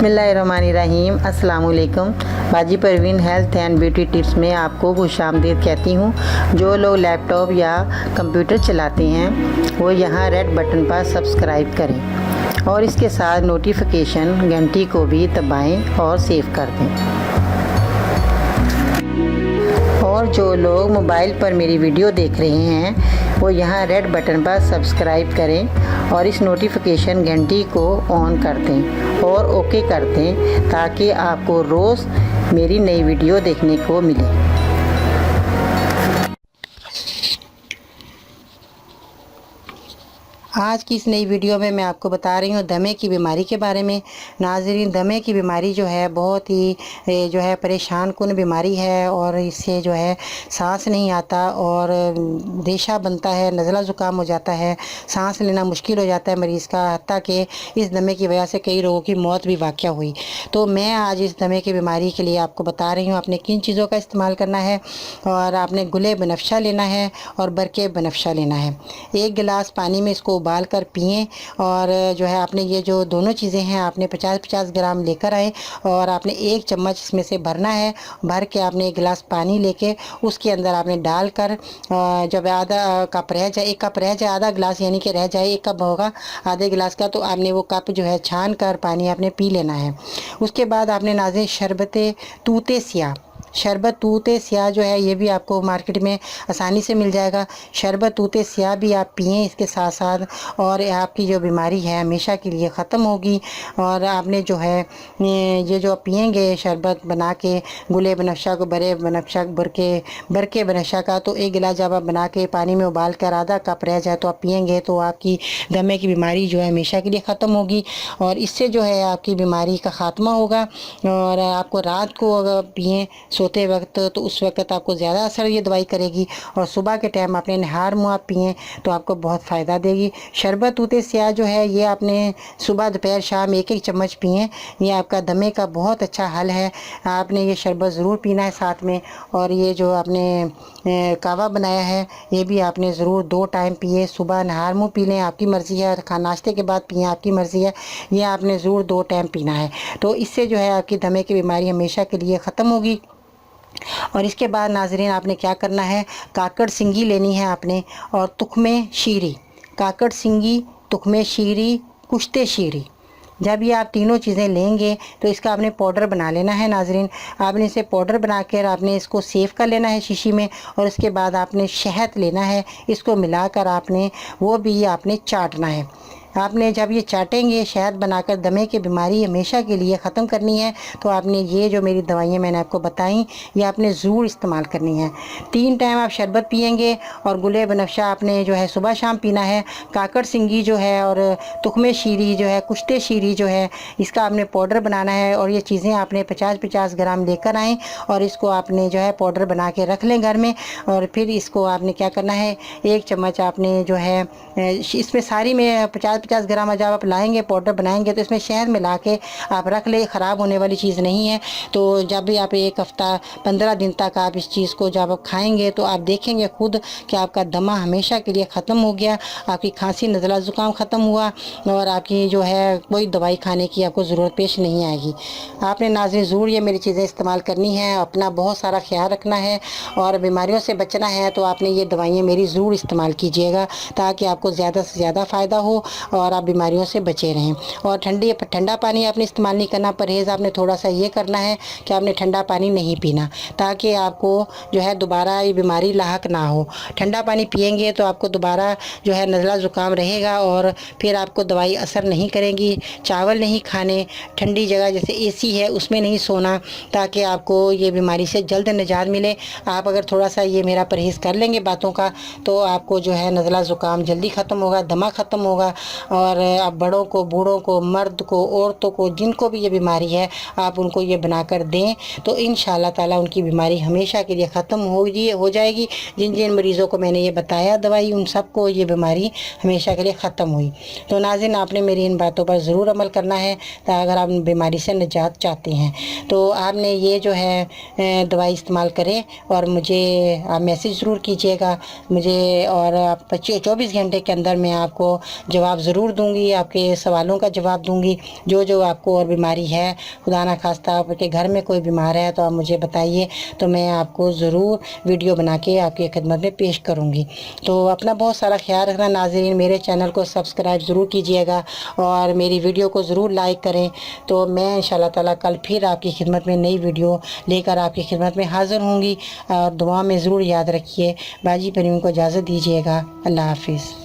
बिस्मिल्लाहिर्रहमानिर्रहीम। अस्सलाम वालेकुम। बाजी Parveen health and beauty tips में आपको खुशामदीद कहती हूँ। जो लोग लैपटॉप या कंप्यूटर चलाते हैं वो यहाँ रेड बटन पर सब्सक्राइब करें और इसके साथ नोटिफिकेशन घंटी को भी दबाएं और सेव कर दें। और जो लोग मोबाइल पर मेरी वीडियो देख रहे हैं वो यहाँ रेड बटन पर सब्सक्राइब करें और इस नोटिफिकेशन घंटी को ऑन कर दें और ओके कर दें ताकि आपको रोज़ मेरी नई वीडियो देखने को मिले। आज की इस नई वीडियो में मैं आपको बता रही हूँ दमे की बीमारी के बारे में। नाज़रीन, दमे की बीमारी जो है बहुत ही जो है परेशान कुन बीमारी है और इससे जो है सांस नहीं आता और रेशा बनता है, नज़ला ज़ुकाम हो जाता है, सांस लेना मुश्किल हो जाता है मरीज़ का, हत्ता कि इस दमे की वजह से कई लोगों की मौत भी वाक़या हुई। तो मैं आज इस दमे की बीमारी के लिए आपको बता रही हूँ आपने किन चीज़ों का इस्तेमाल करना है। और आपने गुले बनफशा लेना है और बरके बनफशा लेना है। 1 गिलास पानी में इसको उबाल कर पिएँ। और जो है आपने ये जो दोनों चीज़ें हैं आपने 50-50 ग्राम लेकर आए और आपने 1 चम्मच इसमें से भरना है। भर के आपने 1 गिलास पानी लेके उसके अंदर आपने डालकर जब आधा कप रह जाए, 1 कप रह जाए, आधा गिलास यानी कि रह जाए 1 कप होगा आधे गिलास का, तो आपने वो कप जो है छान कर पानी आपने पी लेना है। उसके बाद आपने नाज़रीन शरबत तूते स्याह जो है ये भी आपको मार्केट में आसानी से मिल जाएगा। शरबत तूते स्याह भी आप पिएँ इसके साथ साथ और आपकी जो बीमारी है हमेशा के लिए ख़त्म होगी। और आपने जो है ये जो पिएंगे शरबत बना के गुले बनफशा को बरके बनफशा का, तो 1 गिलास जब आप बना के पानी में उबाल कर आधा कप रह जाए तो आप पिएंगे तो आपकी दमे की बीमारी जो है हमेशा के लिए ख़त्म होगी और इससे जो है आपकी बीमारी का ख़ात्मा होगा। और आपको रात को अगर पिएँ सोते वक्त तो उस वक्त आपको ज़्यादा असर ये दवाई करेगी और सुबह के टाइम आपने नहार मुँह आप पिएँ तो आपको बहुत फ़ायदा देगी। शरबत तूते स्याह जो है ये आपने सुबह दोपहर शाम 1-1 चम्मच पिएँ, ये आपका दमे का बहुत अच्छा हल है। आपने ये शरबत ज़रूर पीना है साथ में। और ये जो आपने कावा बनाया है ये भी आपने ज़रूर 2 टाइम पिए, सुबह नहार मुँह पी लें आपकी मर्ज़ी है, नाश्ते के बाद पिएँ आपकी मर्ज़ी है, ये आपने ज़रूर 2 टाइम पीना है। तो इससे जो है आपकी दमे की बीमारी हमेशा के लिए ख़त्म होगी। और इसके बाद नाज़रीन आपने क्या करना है, काकड़ सिंगी लेनी है आपने और तुख्मे शीरी, काकड़ सिंगी, तुख्मे शीरी, कुश्ते शीरी। जब ये आप तीनों चीज़ें लेंगे तो इसका आपने पाउडर बना लेना है नाज़रीन। आपने इसे पाउडर बना कर आपने इसको सेव कर लेना है शीशी में और उसके बाद आपने शहद लेना है, इसको मिलाकर आपने वो भी आपने चाटना है। आपने जब ये चाटेंगे शहद बनाकर दमे की बीमारी हमेशा के लिए ख़त्म करनी है तो आपने ये जो मेरी दवाइयाँ मैंने आपको बताई ये आपने ज़रूर इस्तेमाल करनी है। 3 टाइम आप शरबत पिएंगे और गुले बनफशा आपने जो है सुबह शाम पीना है। काकड़ सिंगी जो है और तुख्मे शीरी जो है, कुश्ते शीरी जो है, इसका आपने पाउडर बनाना है और ये चीज़ें आपने 50-50 ग्राम लेकर आएँ और इसको आपने जो है पाउडर बना के रख लें घर में। और फिर इसको आपने क्या करना है, 1 चम्मच आपने जो है इसमें सारी में 50-50 ग्राम जब आप लाएंगे पाउडर बनाएंगे तो इसमें शहद मिला के आप रख ले, ख़राब होने वाली चीज़ नहीं है। तो जब भी आप 1 हफ़्ता 15 दिन तक आप इस चीज़ को जब आप खाएंगे तो आप देखेंगे खुद कि आपका दमा हमेशा के लिए ख़त्म हो गया, आपकी खांसी नज़ला ज़ुकाम ख़त्म हुआ और आपकी जो है कोई दवाई खाने की आपको ज़रूरत पेश नहीं आएगी। आपने नाज़रीन ज़रूर ये मेरी चीज़ें इस्तेमाल करनी है, अपना बहुत सारा ख्याल रखना है और बीमारियों से बचना है। तो आपने ये दवाइयाँ मेरी ज़रूर इस्तेमाल कीजिएगा ताकि आपको ज़्यादा से ज़्यादा फ़ायदा हो और आप बीमारियों से बचे रहें। और ठंडा पानी आपने इस्तेमाल नहीं करना, परहेज़ आपने थोड़ा सा ये करना है कि आपने ठंडा पानी नहीं पीना ताकि आपको जो है दोबारा ये बीमारी लाहक ना हो। ठंडा पानी पिएंगे तो आपको दोबारा जो है नज़ला ज़ुकाम रहेगा और फिर आपको दवाई असर नहीं करेगी। चावल नहीं खाने, ठंडी जगह जैसे AC है उसमें नहीं सोना ताकि आपको ये बीमारी से जल्द निजात मिले। आप अगर थोड़ा सा ये मेरा परहेज़ कर लेंगे बातों का तो आपको जो है नज़ला ज़ुकाम जल्दी ख़त्म होगा, दमा ख़त्म होगा। और आप बड़ों को, बूढ़ों को, मर्द को, औरतों को, जिनको भी ये बीमारी है आप उनको ये बनाकर दें तो इंशाअल्लाह ताला उनकी बीमारी हमेशा के लिए ख़त्म हो जाएगी। जिन जिन मरीज़ों को मैंने ये बताया दवाई उन सबको ये बीमारी हमेशा के लिए ख़त्म हुई। तो नाज़रीन आपने मेरी इन बातों पर ज़रूर अमल करना है अगर आप बीमारी से निजात चाहते हैं। तो आपने ये जो है दवाई इस्तेमाल करें और मुझे आप मैसेज ज़रूर कीजिएगा मुझे और 24 घंटे के अंदर मैं आपको जवाब ज़रूर ज़रूर दूँगी, आपके सवालों का जवाब दूँगी। जो जो आपको और बीमारी है, खुदा ना खास्ता आपके घर में कोई बीमार है तो आप मुझे बताइए, तो मैं आपको ज़रूर वीडियो बना के आपकी खिदमत में पेश करूँगी। तो अपना बहुत सारा ख्याल रखना नाज़रीन। मेरे चैनल को सब्सक्राइब ज़रूर कीजिएगा और मेरी वीडियो को ज़रूर लाइक करें। तो मैं इंशाअल्लाह ताला कल फिर आपकी खिदमत में नई वीडियो लेकर आपकी खिदमत में हाज़िर होंगी। और दुआ में ज़रूर याद रखिए। बाजी परियों को इजाज़त दीजिएगा। अल्लाह हाफ़िज़।